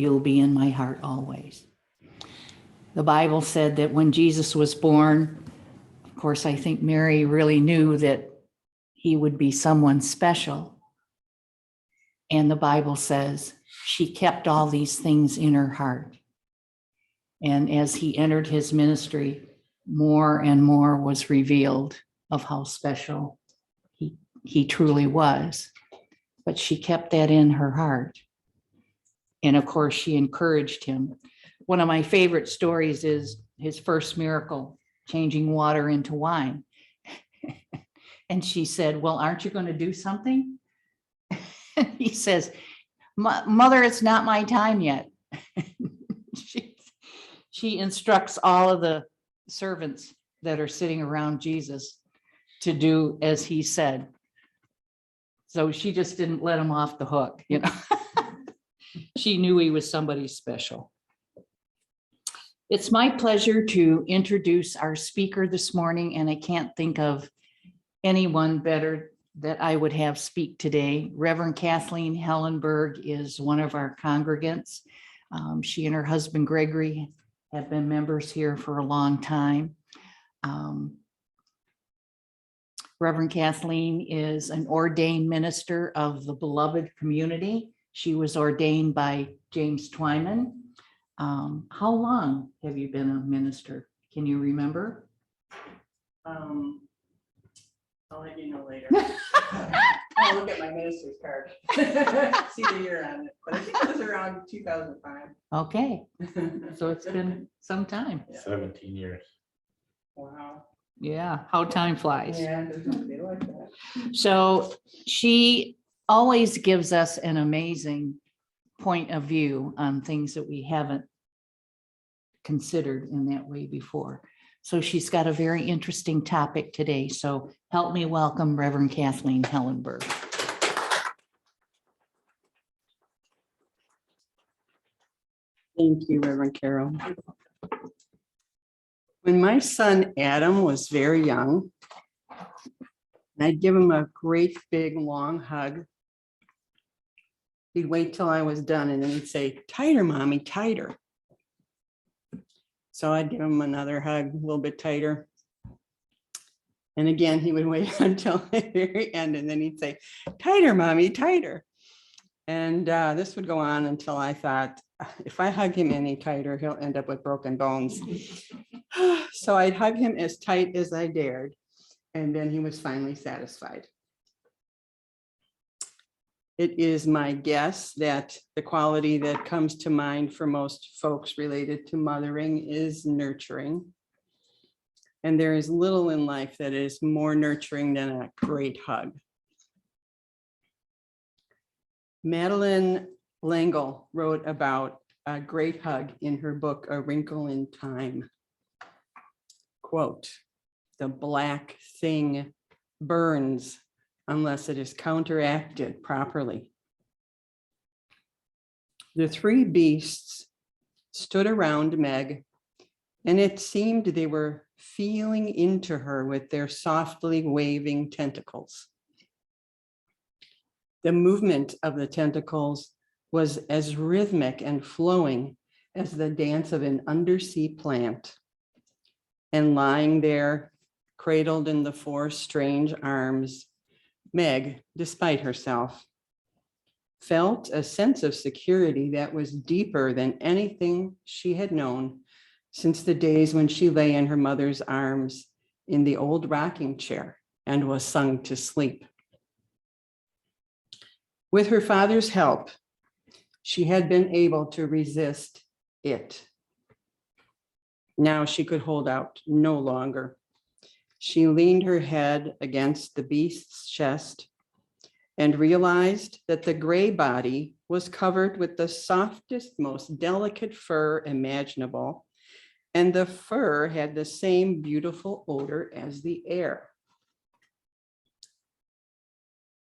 you'll be in my heart always. The Bible said that when Jesus was born, of course, I think Mary really knew that he would be someone special. And the Bible says she kept all these things in her heart. And as he entered his ministry, more and more was revealed of how special he truly was. But she kept that in her heart. And of course, she encouraged him. One of my favorite stories is his first miracle, changing water into wine. And she said, well, aren't you going to do something? He says, Mother, it's not my time yet. She instructs all of the servants that are sitting around Jesus to do as he said. So she just didn't let him off the hook, you know. She knew he was somebody special. It's my pleasure to introduce our speaker this morning, and I can't think of anyone better that I would have speak today. Reverend Kathleen Hellenberg is one of our congregants. She and her husband Gregory have been members here for a long time. Reverend Kathleen is an ordained minister of the Beloved Community. She was ordained by James Twyman. How long have you been a minister? Can you remember? I'll let you know later. I'll look at my minister's card. See the year on it. But I think it was around 2005. Okay, so it's been some time. 17 years. Wow. Yeah, how time flies. Yeah, it doesn't feel like that. So she always gives us an amazing point of view on things that we haven't considered in that way before. So she's got a very interesting topic today. So help me welcome Reverend Kathleen Hellenberg. Thank you, Reverend Carol. When my son Adam was very young, I'd give him a great big long hug. He'd wait till I was done and then he'd say, tighter, mommy, tighter. So I'd give him another hug, a little bit tighter. And again, he would wait until the very end and then he'd say, tighter, mommy, tighter. And this would go on until I thought, if I hug him any tighter, he'll end up with broken bones. So I'd hug him as tight as I dared. And then he was finally satisfied. It is my guess that the quality that comes to mind for most folks related to mothering is nurturing. And there is little in life that is more nurturing than a great hug. Madeline L'Engle wrote about a great hug in her book, A Wrinkle in Time. Quote, the black thing burns unless it is counteracted properly. The three beasts stood around Meg, and it seemed they were feeling into her with their softly waving tentacles. The movement of the tentacles was as rhythmic and flowing as the dance of an undersea plant. And lying there, cradled in the four strange arms, Meg, despite herself, felt a sense of security that was deeper than anything she had known since the days when she lay in her mother's arms in the old rocking chair and was sung to sleep. With her father's help, she had been able to resist it. Now she could hold out no longer. She leaned her head against the beast's chest and realized that the gray body was covered with the softest, most delicate fur imaginable, and the fur had the same beautiful odor as the air.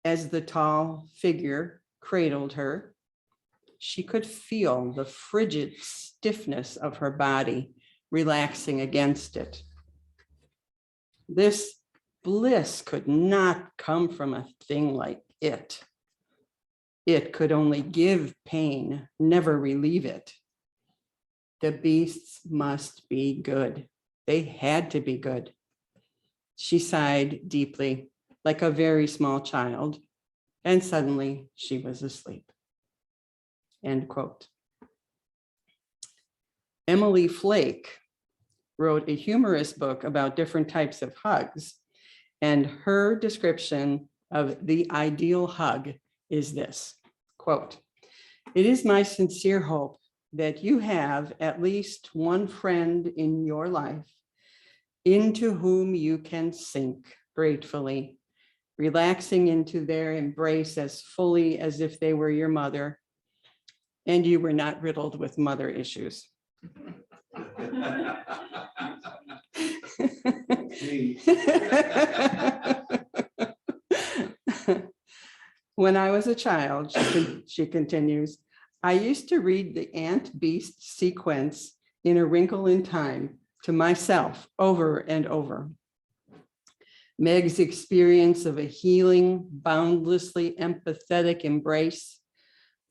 As the tall figure cradled her, she could feel the frigid stiffness of her body relaxing against it. This bliss could not come from a thing like it. It could only give pain, never relieve it. The beasts must be good. They had to be good. She sighed deeply, like a very small child, and suddenly she was asleep. End quote. Emily Flake wrote a humorous book about different types of hugs, and her description of the ideal hug is this, quote, "It is my sincere hope that you have at least one friend in your life into whom you can sink gratefully, relaxing into their embrace as fully as if they were your mother and you were not riddled with mother issues." When I was a child, she continues, I used to read the ant beast sequence in A Wrinkle in Time to myself over and over. Meg's experience of a healing, boundlessly empathetic embrace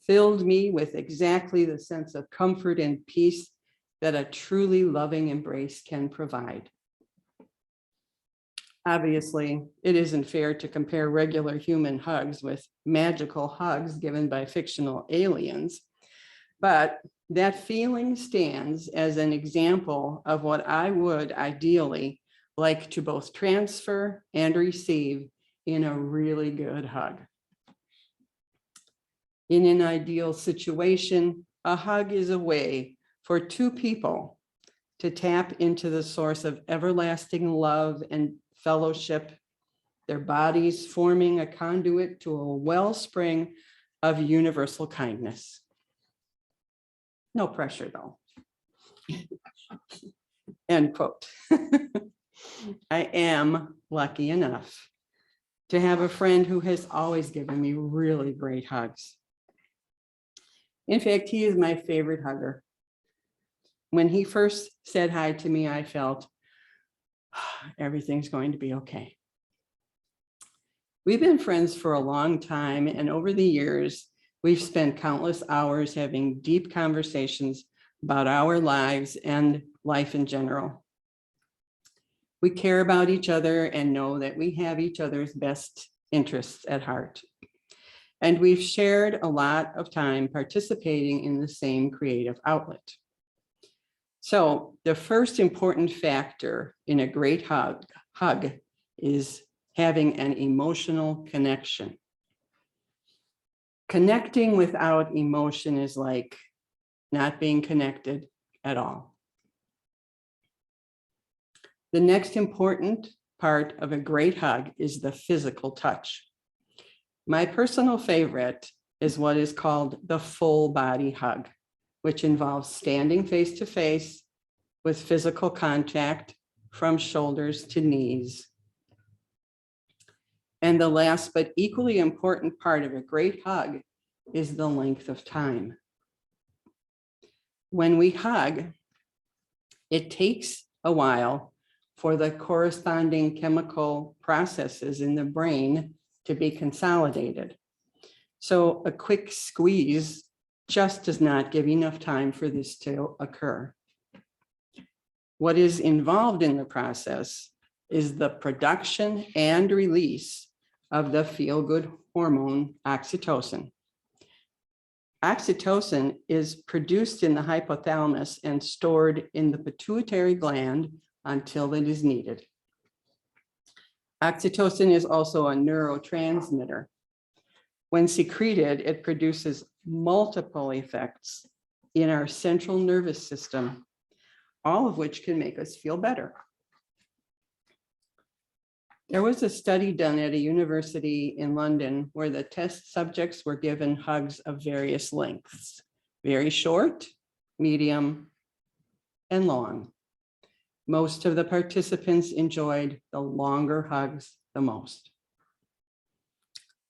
filled me with exactly the sense of comfort and peace that a truly loving embrace can provide. Obviously, it isn't fair to compare regular human hugs with magical hugs given by fictional aliens, but that feeling stands as an example of what I would ideally like to both transfer and receive in a really good hug. In an ideal situation, a hug is a way for two people to tap into the source of everlasting love and fellowship, their bodies forming a conduit to a wellspring of universal kindness. No pressure though. End quote. I am lucky enough to have a friend who has always given me really great hugs. In fact, he is my favorite hugger. When he first said hi to me, I felt everything's going to be okay. We've been friends for a long time, and over the years, we've spent countless hours having deep conversations about our lives and life in general. We care about each other and know that we have each other's best interests at heart. And we've shared a lot of time participating in the same creative outlet. So the first important factor in a great hug is having an emotional connection. Connecting without emotion is like not being connected at all. The next important part of a great hug is the physical touch. My personal favorite is what is called the full body hug, which involves standing face to face with physical contact from shoulders to knees. And the last but equally important part of a great hug is the length of time. When we hug, it takes a while for the corresponding chemical processes in the brain to be consolidated. So a quick squeeze just does not give enough time for this to occur. What is involved in the process is the production and release of the feel-good hormone oxytocin. Oxytocin is produced in the hypothalamus and stored in the pituitary gland until it is needed. Oxytocin is also a neurotransmitter. When secreted, it produces multiple effects in our central nervous system, all of which can make us feel better. There was a study done at a university in London where the test subjects were given hugs of various lengths, very short, medium, and long. Most of the participants enjoyed the longer hugs the most.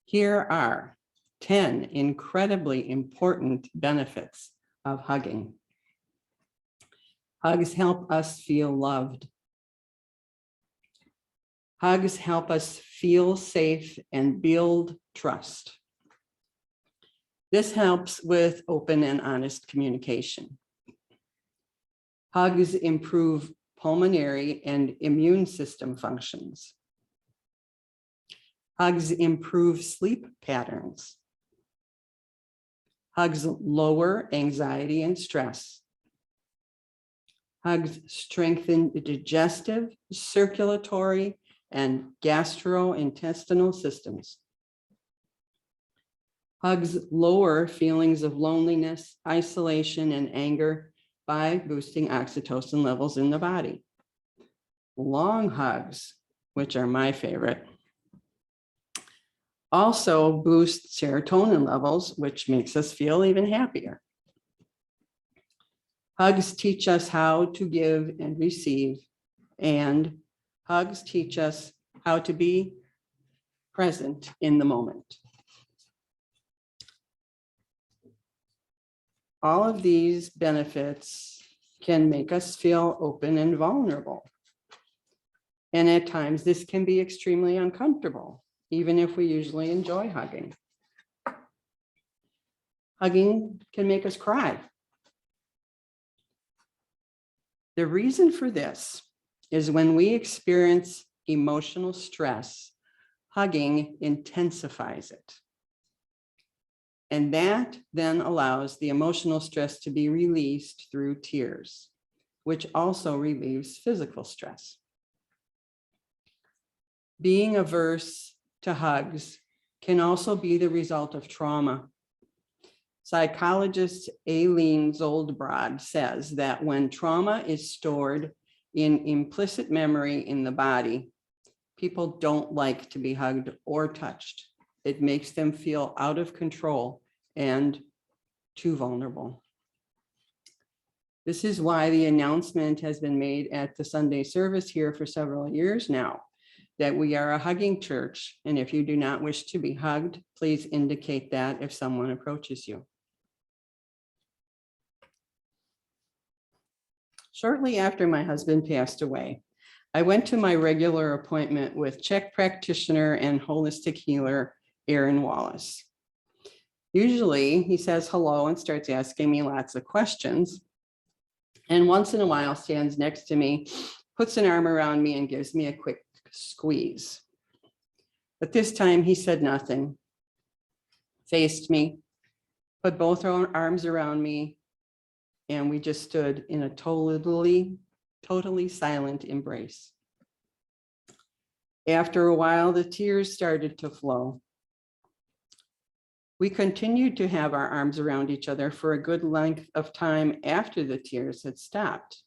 Here are 10 incredibly important benefits of hugging. Hugs help us feel loved. Hugs help us feel safe and build trust. This helps with open and honest communication. Hugs improve pulmonary and immune system functions. Hugs improve sleep patterns. Hugs lower anxiety and stress. Hugs strengthen the digestive, circulatory, and gastrointestinal systems. Hugs lower feelings of loneliness, isolation, and anger by boosting oxytocin levels in the body. Long hugs, which are my favorite, also boost serotonin levels, which makes us feel even happier. Hugs teach us how to give and receive, and hugs teach us how to be present in the moment. All of these benefits can make us feel open and vulnerable. And at times, this can be extremely uncomfortable, even if we usually enjoy hugging. Hugging can make us cry. The reason for this is when we experience emotional stress, hugging intensifies it. And that then allows the emotional stress to be released through tears, which also relieves physical stress. Being averse to hugs can also be the result of trauma. Psychologist Aileen Zoldbrod says that when trauma is stored in implicit memory in the body, people don't like to be hugged or touched. It makes them feel out of control and too vulnerable. This is why the announcement has been made at the Sunday service here for several years now, that we are a hugging church. And if you do not wish to be hugged, please indicate that if someone approaches you. Shortly after my husband passed away, I went to my regular appointment with Czech practitioner and holistic healer, Aaron Wallace. Usually he says hello and starts asking me lots of questions. And once in a while stands next to me, puts an arm around me and gives me a quick squeeze. But this time he said nothing, faced me, put both arms around me, and we just stood in a totally silent embrace. After a while, the tears started to flow. We continued to have our arms around each other for a good length of time after the tears had stopped.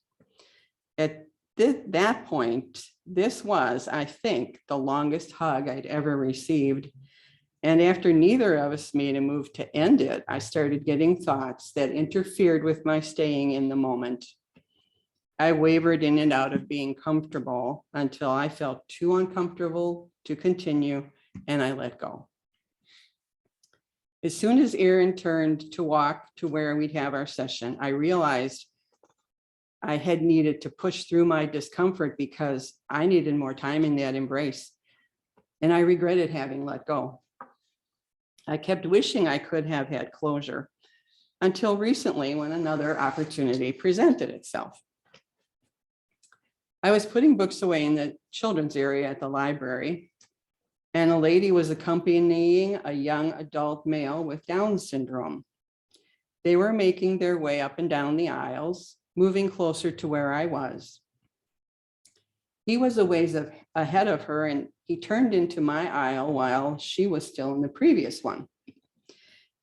At that point, this was, I think, the longest hug I'd ever received. And after neither of us made a move to end it, I started getting thoughts that interfered with my staying in the moment. I wavered in and out of being comfortable until I felt too uncomfortable to continue, and I let go. As soon as Aaron turned to walk to where we'd have our session, I realized I had needed to push through my discomfort because I needed more time in that embrace, and I regretted having let go. I kept wishing I could have had closure until recently when another opportunity presented itself. I was putting books away in the children's area at the library, and a lady was accompanying a young adult male with Down syndrome. They were making their way up and down the aisles, moving closer to where I was. He was a ways ahead of her, and he turned into my aisle while she was still in the previous one.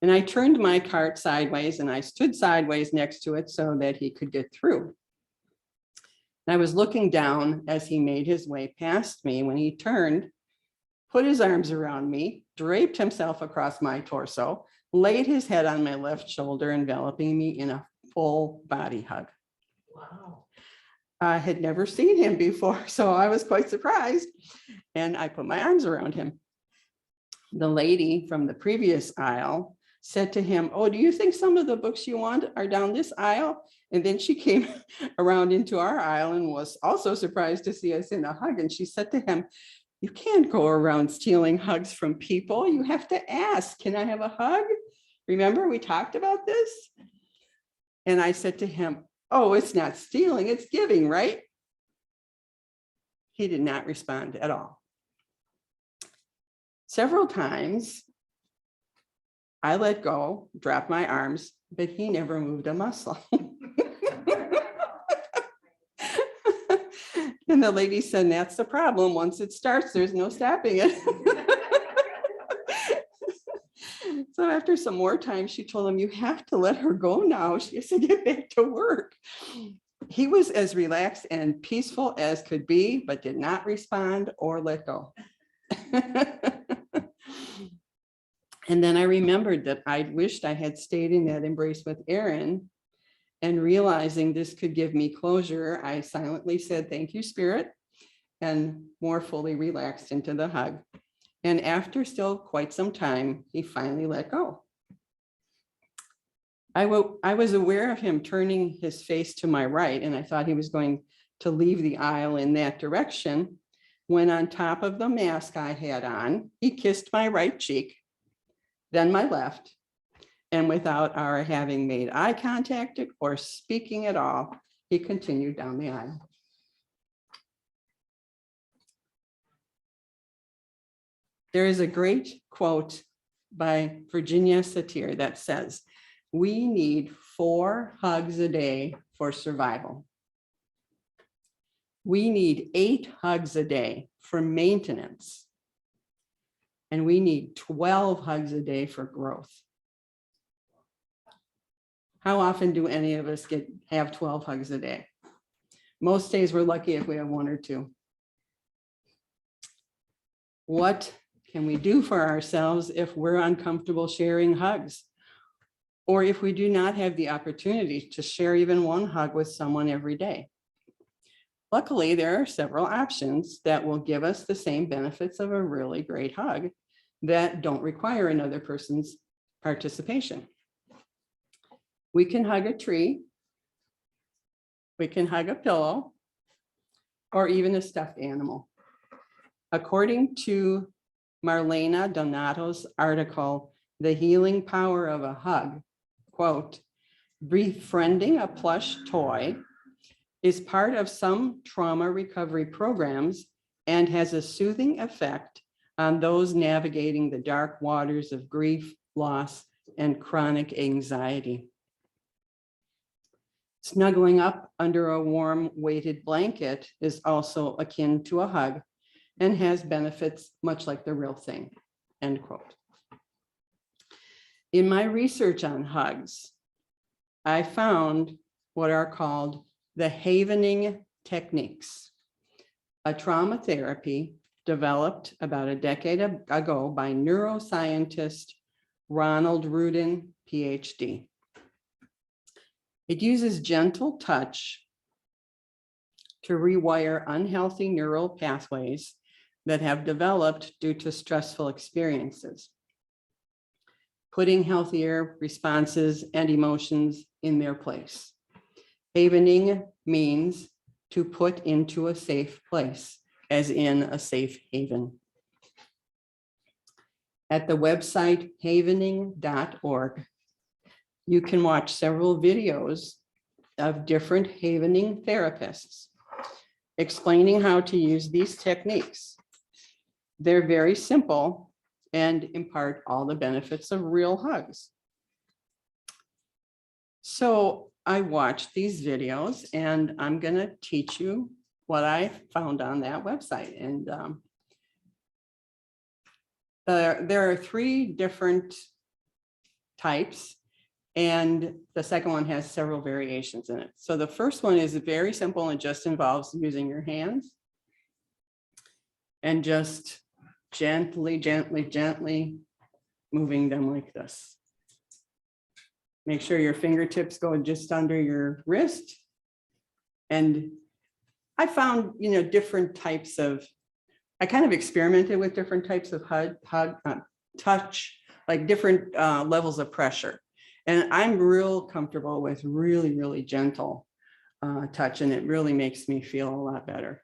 And I turned my cart sideways and I stood sideways next to it so that he could get through. And I was looking down as he made his way past me when he turned, put his arms around me, draped himself across my torso, laid his head on my left shoulder, enveloping me in a full body hug. Wow. I had never seen him before, so I was quite surprised. And I put my arms around him. The lady from the previous aisle said to him, "Oh, do you think some of the books you want are down this aisle?" And then she came around into our aisle and was also surprised to see us in a hug. And she said to him, "You can't go around stealing hugs from people. You have to ask, can I have a hug?" Remember we talked about this? And I said to him, oh, it's not stealing, it's giving, right? He did not respond at all. Several times I let go, dropped my arms, but he never moved a muscle. And the lady said, that's the problem. Once it starts, there's no stopping it. So after some more time, she told him, you have to let her go now. She has to get back to work. He was as relaxed and peaceful as could be, but did not respond or let go. And then I remembered that I wished I had stayed in that embrace with Aaron, and realizing this could give me closure, I silently said, thank you, Spirit, and more fully relaxed into the hug. And after still quite some time, he finally let go. I was aware of him turning his face to my right, and I thought he was going to leave the aisle in that direction, when on top of the mask I had on, he kissed my right cheek, then my left, and without our having made eye contact or speaking at all, he continued down the aisle. There is a great quote by Virginia Satir that says, we need 4 hugs a day for survival. We need 8 hugs a day for maintenance. And we need 12 hugs a day for growth. How often do any of us have 12 hugs a day? Most days we're lucky if we have 1 or 2. What can we do for ourselves if we're uncomfortable sharing hugs? Or if we do not have the opportunity to share even 1 hug with someone every day? Luckily, there are several options that will give us the same benefits of a really great hug that don't require another person's participation. We can hug a tree, we can hug a pillow, or even a stuffed animal. According to Marlena Donato's article, The Healing Power of a Hug, quote, befriending a plush toy is part of some trauma recovery programs and has a soothing effect on those navigating the dark waters of grief, loss, and chronic anxiety. Snuggling up under a warm weighted blanket is also akin to a hug and has benefits much like the real thing, end quote. In my research on hugs, I found what are called the havening techniques, a trauma therapy developed about a decade ago by neuroscientist Ronald Rudin, PhD. It uses gentle touch to rewire unhealthy neural pathways that have developed due to stressful experiences, putting healthier responses and emotions in their place. Havening means to put into a safe place, as in a safe haven. At the website havening.org, you can watch several videos of different havening therapists explaining how to use these techniques. They're very simple and impart all the benefits of real hugs. So I watched these videos and I'm going to teach you what I found on that website. And there are 3 different types, and the second one has several variations in it. So the first one is very simple and just involves using your hands and just gently, gently, gently moving them like this. Make sure your fingertips go just under your wrist. And I found, different types of, I kind of experimented with different types of touch, like different levels of pressure. And I'm real comfortable with really, really gentle touch, and it really makes me feel a lot better.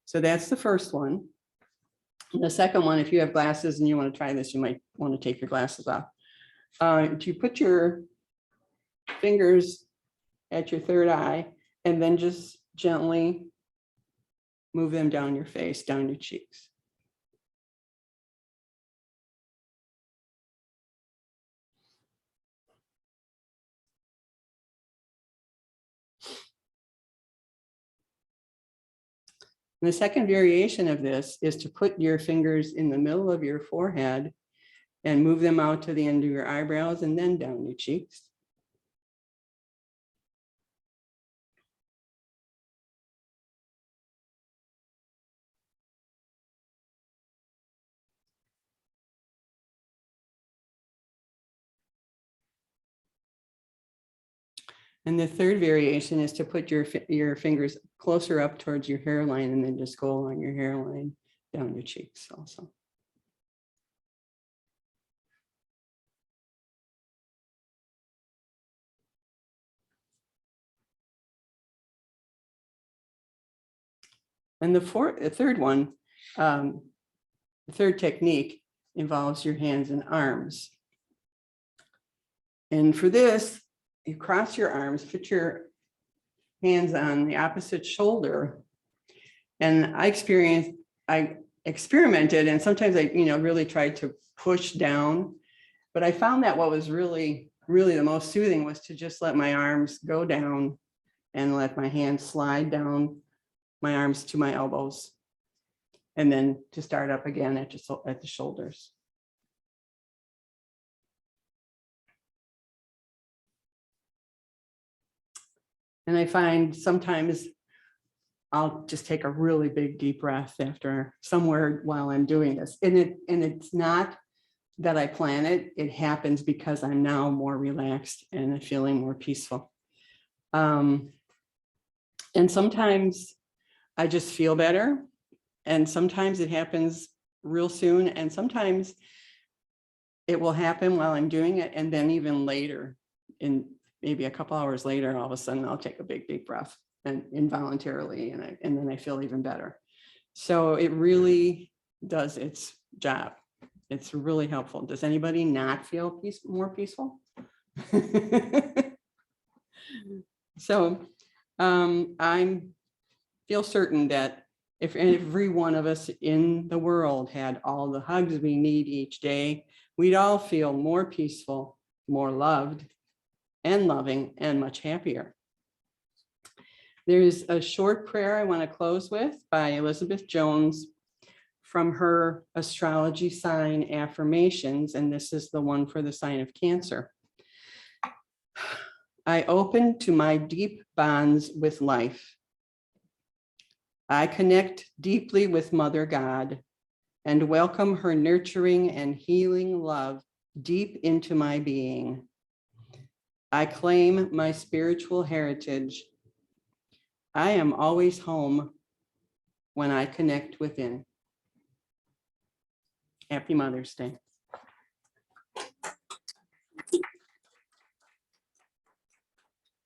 So that's the first one. And the second one, if you have glasses and you want to try this, you might want to take your glasses off. to put your fingers at your third eye and then just gently move them down your face, down your cheeks. And the second variation of this is to put your fingers in the middle of your forehead and move them out to the end of your eyebrows and then down your cheeks. And the third variation is to put your fingers closer up towards your hairline and then just go along your hairline down your cheeks also. And the third one, the third technique involves your hands and arms. And for this, you cross your arms, put your hands on the opposite shoulder. And I experimented, and sometimes I, really tried to push down, but I found that what was really the most soothing was to just let my arms go down and let my hands slide down my arms to my elbows, and then to start up again at the shoulders. And I find sometimes I'll just take a really big deep breath after somewhere while I'm doing this. And it's not that I plan it, it happens because I'm now more relaxed and feeling more peaceful. And sometimes I just feel better, and sometimes it happens real soon, and sometimes it will happen while I'm doing it, and then even later, in maybe a couple hours later, all of a sudden I'll take a big deep breath and involuntarily, and then I feel even better. So it really does its job. It's really helpful. Does anybody not feel more peaceful? So I feel certain that if every one of us in the world had all the hugs we need each day, we'd all feel more peaceful, more loved and loving, and much happier. There's a short prayer I want to close with by Elizabeth Jones from her astrology sign affirmations, and this is the one for the sign of Cancer. I open to my deep bonds with life. I connect deeply with Mother God and welcome her nurturing and healing love deep into my being. I claim my spiritual heritage. I am always home when I connect within. Happy Mother's Day.